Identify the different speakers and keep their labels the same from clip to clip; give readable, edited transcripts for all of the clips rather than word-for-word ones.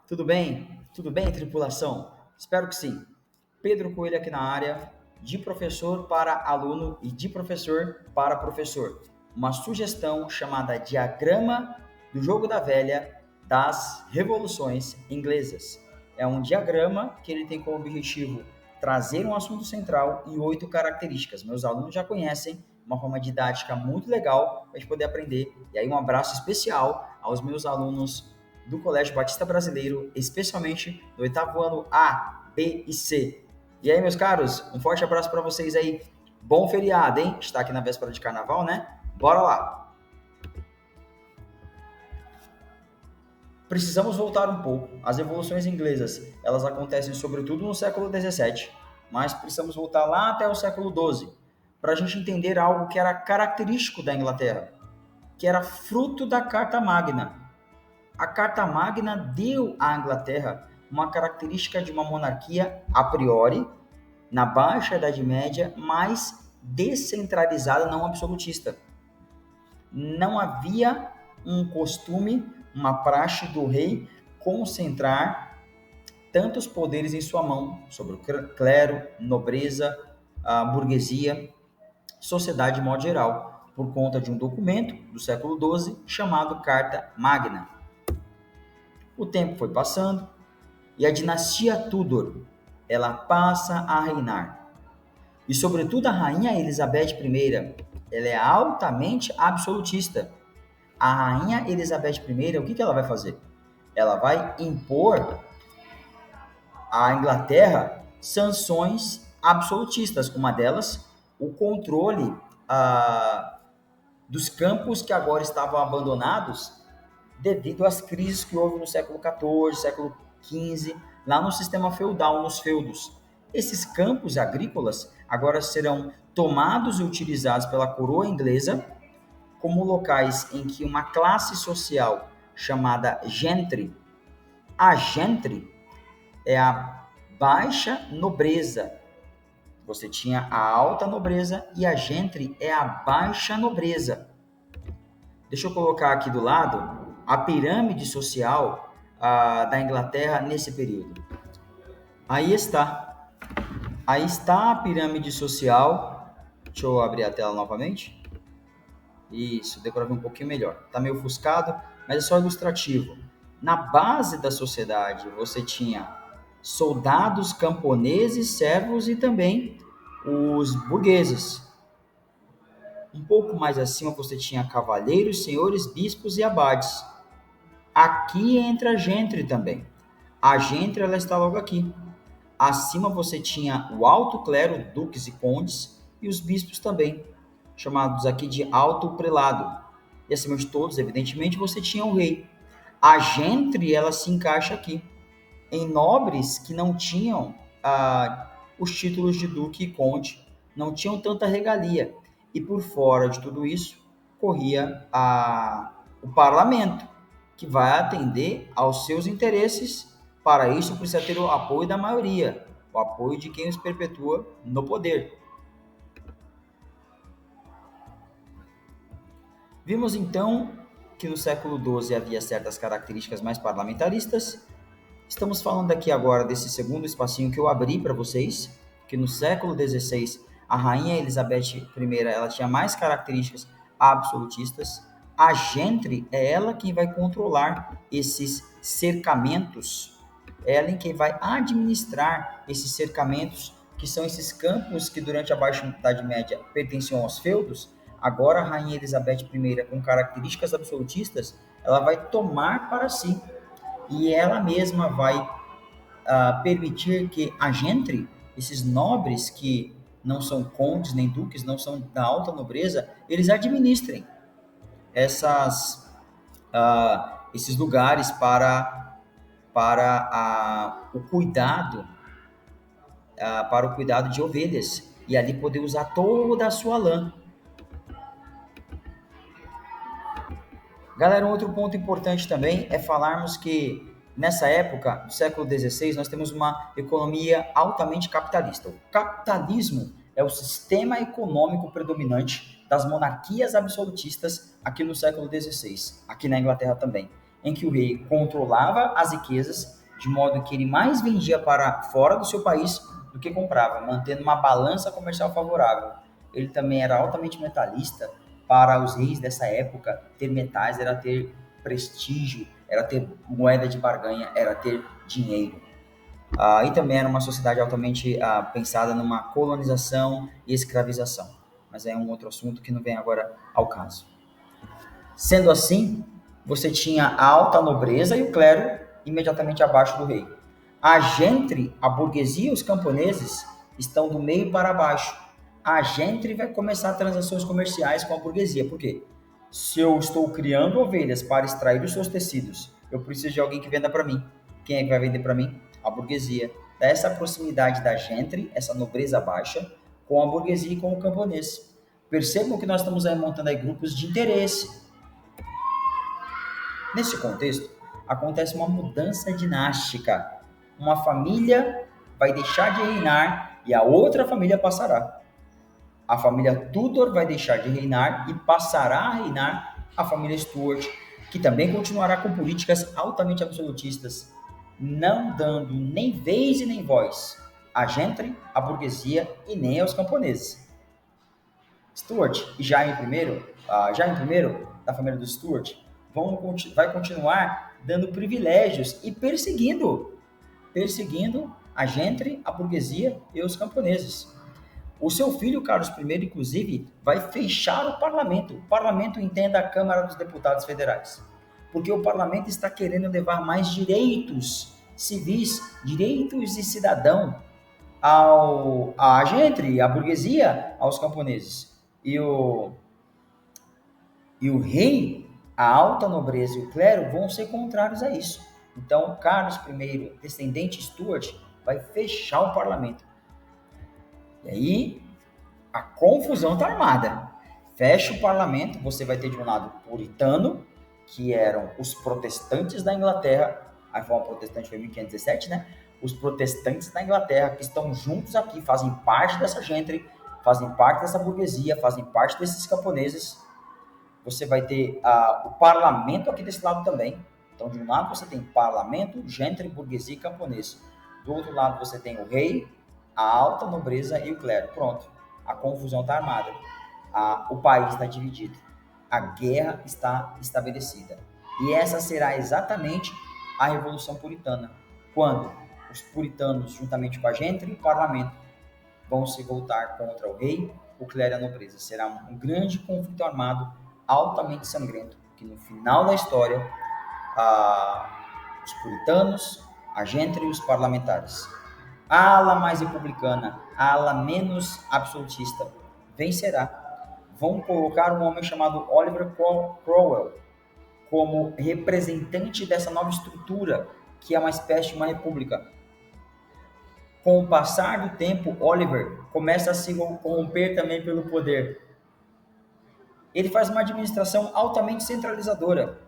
Speaker 1: Tudo bem? Tudo bem, tripulação? Espero que sim. Pedro Coelho aqui na área, de professor para aluno e de professor para professor. Uma sugestão chamada Diagrama do Jogo da Velha das Revoluções Inglesas. É um diagrama que ele tem como objetivo trazer um assunto central e 8 características. Meus alunos já conhecem, uma forma didática muito legal para a gente poder aprender. E aí um abraço especial aos meus alunos do Colégio Batista Brasileiro, especialmente do oitavo ano A, B e C. E aí, meus caros, um forte abraço para vocês aí. Bom feriado, hein? Está aqui na véspera de carnaval, né? Bora lá! Precisamos voltar um pouco. As revoluções inglesas, elas acontecem sobretudo no século XVII, mas precisamos voltar lá até o século XII, para a gente entender algo que era característico da Inglaterra, que era fruto da Carta Magna. A Carta Magna deu à Inglaterra uma característica de uma monarquia a priori, na Baixa Idade Média, mais descentralizada, não absolutista. Não havia um costume, uma praxe do rei concentrar tantos poderes em sua mão, sobre o clero, nobreza, a burguesia, sociedade de modo geral, por conta de um documento do século XII chamado Carta Magna. O tempo foi passando e a dinastia Tudor, ela passa a reinar. E sobretudo a rainha Elizabeth I, ela é altamente absolutista. A rainha Elizabeth I, o que ela vai fazer? Ela vai impor à Inglaterra sanções absolutistas. Uma delas, o controle dos campos que agora estavam abandonados devido às crises que houve no século XIV, século XV, lá no sistema feudal, nos feudos. Esses campos agrícolas agora serão tomados e utilizados pela coroa inglesa como locais em que uma classe social chamada gentry, a gentry é a baixa nobreza. Você tinha a alta nobreza e a gentry é a baixa nobreza. Deixa eu colocar aqui do lado a pirâmide social da Inglaterra nesse período. Aí está. Aí está a pirâmide social. Deixa eu abrir a tela novamente. Isso, deu para ver um pouquinho melhor. Está meio ofuscado, mas é só ilustrativo. Na base da sociedade, você tinha soldados, camponeses, servos e também os burgueses. Um pouco mais acima, você tinha cavaleiros, senhores, bispos e abades. Aqui entra a gentry também. A gentry ela está logo aqui. Acima você tinha o alto clero, duques e condes, e os bispos também, chamados aqui de alto prelado. E acima de todos, evidentemente, você tinha o rei. A gentry ela se encaixa aqui, em nobres que não tinham os títulos de duque e conde, não tinham tanta regalia. E por fora de tudo isso, corria o parlamento, que vai atender aos seus interesses. Para isso, precisa ter o apoio da maioria, o apoio de quem os perpetua no poder. Vimos então que no século XII havia certas características mais parlamentaristas. Estamos falando aqui agora desse segundo espacinho que eu abri para vocês, que no século XVI a rainha Elizabeth I ela tinha mais características absolutistas. A gentry é ela quem vai controlar esses cercamentos, é ela quem vai administrar esses cercamentos, que são esses campos que durante a Baixa Idade Média pertenciam aos feudos. Agora a rainha Elizabeth I, com características absolutistas, ela vai tomar para si e ela mesma vai permitir que a gentry, esses nobres que não são condes nem duques, não são da alta nobreza, eles administrem esses lugares o cuidado, para o cuidado de ovelhas, e ali poder usar toda a sua lã. Galera, um outro ponto importante também é falarmos que nessa época, do século XVI, nós temos uma economia altamente capitalista. O capitalismo é o sistema econômico predominante das monarquias absolutistas aqui no século XVI, aqui na Inglaterra também, em que o rei controlava as riquezas, de modo que ele mais vendia para fora do seu país do que comprava, mantendo uma balança comercial favorável. Ele também era altamente metalista. Para os reis dessa época, ter metais era ter prestígio, era ter moeda de barganha, era ter dinheiro. E também era uma sociedade altamente pensada numa colonização e escravização. Mas é um outro assunto que não vem agora ao caso. Sendo assim, você tinha a alta nobreza e o clero imediatamente abaixo do rei. A gente, a burguesia e os camponeses estão do meio para baixo. A gente vai começar transações comerciais com a burguesia. Por quê? Se eu estou criando ovelhas para extrair os seus tecidos, eu preciso de alguém que venda para mim. Quem é que vai vender para mim? A burguesia. Dessa proximidade da gente, essa nobreza baixa, com a burguesia e com o camponês. Percebam que nós estamos aí montando aí grupos de interesse. Nesse contexto, acontece uma mudança dinástica. Uma família vai deixar de reinar e a outra família passará. A família Tudor vai deixar de reinar e passará a reinar a família Stuart, que também continuará com políticas altamente absolutistas, não dando nem vez e nem voz à gente, à burguesia e nem aos camponeses. Stuart e Jaime I, da família dos Stuart, vai continuar dando privilégios e perseguindo a gente, a burguesia e os camponeses. O seu filho, Carlos I, inclusive, vai fechar o parlamento. O parlamento entenda a Câmara dos Deputados Federais. Porque o parlamento está querendo levar mais direitos civis, direitos de cidadão à gente, à burguesia, aos camponeses. E o rei, a alta nobreza e o clero vão ser contrários a isso. Então, Carlos I, descendente Stuart, vai fechar o parlamento. E aí, a confusão está armada. Fecha o parlamento, você vai ter de um lado puritano, que eram os protestantes da Inglaterra, a reforma protestante foi em 1517, né? Os protestantes da Inglaterra que estão juntos aqui, fazem parte dessa gente, fazem parte dessa burguesia, fazem parte desses camponeses. Você vai ter o parlamento aqui desse lado também. Então, de um lado você tem parlamento, gente, burguesia e camponês. Do outro lado você tem o rei, a alta nobreza e o clero. Pronto, a confusão está armada. O país está dividido. A guerra está estabelecida. E essa será exatamente a Revolução Puritana, quando os puritanos, juntamente com a gente e o parlamento, vão se voltar contra o rei, o clero e a nobreza. Será um grande conflito armado, altamente sangrento, que no final da história, os puritanos, a gente e os parlamentares, a ala mais republicana, a ala menos absolutista, vencerá. Vão colocar um homem chamado Oliver Cromwell como representante dessa nova estrutura, que é uma espécie de uma república. Com o passar do tempo, Oliver começa a se corromper também pelo poder. Ele faz uma administração altamente centralizadora.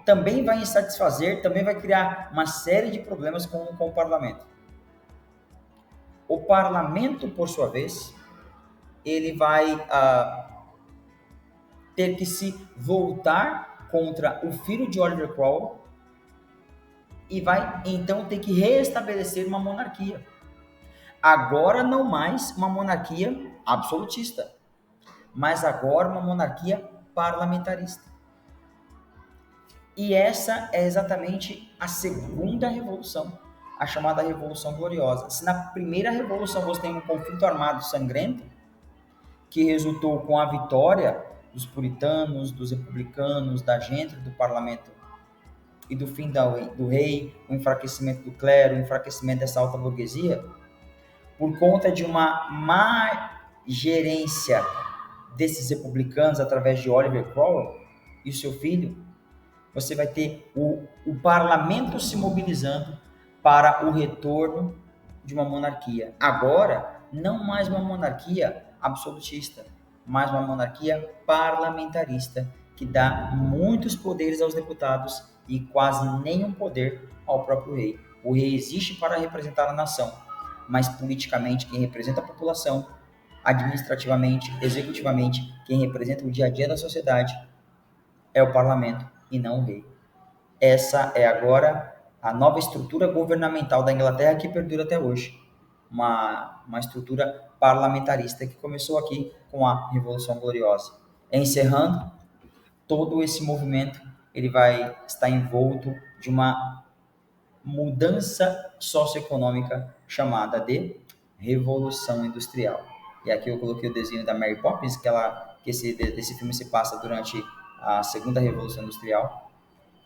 Speaker 1: Também vai insatisfazer, também vai criar uma série de problemas com o parlamento. O parlamento, por sua vez, ele vai ter que se voltar contra o filho de Oliver Cromwell e vai então ter que reestabelecer uma monarquia. Agora não mais uma monarquia absolutista, mas agora uma monarquia parlamentarista. E essa é exatamente a segunda revolução, a chamada Revolução Gloriosa. Se na primeira revolução você tem um conflito armado sangrento, que resultou com a vitória dos puritanos, dos republicanos, da gente, do parlamento e do fim do rei, o enfraquecimento do clero, o enfraquecimento dessa alta burguesia, por conta de uma má gerência desses republicanos através de Oliver Cromwell e o seu filho, você vai ter o parlamento se mobilizando para o retorno de uma monarquia. Agora, não mais uma monarquia absolutista, mas uma monarquia parlamentarista, que dá muitos poderes aos deputados e quase nenhum poder ao próprio rei. O rei existe para representar a nação, mas politicamente quem representa a população, administrativamente, executivamente, quem representa o dia a dia da sociedade é o parlamento e não o rei. Essa é agora a nova estrutura governamental da Inglaterra que perdura até hoje. Uma estrutura parlamentarista que começou aqui com a Revolução Gloriosa. Encerrando, todo esse movimento ele vai estar envolto de uma mudança socioeconômica chamada de Revolução Industrial. E aqui eu coloquei o desenho da Mary Poppins, que esse filme se passa durante a segunda Revolução Industrial.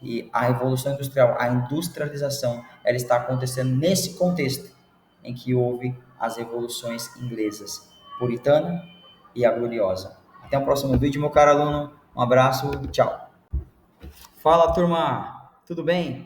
Speaker 1: E a Revolução Industrial, a industrialização, ela está acontecendo nesse contexto em que houve as revoluções inglesas, puritana e a gloriosa. Até o próximo vídeo, meu caro aluno. Um abraço, tchau. Fala, turma. Tudo bem?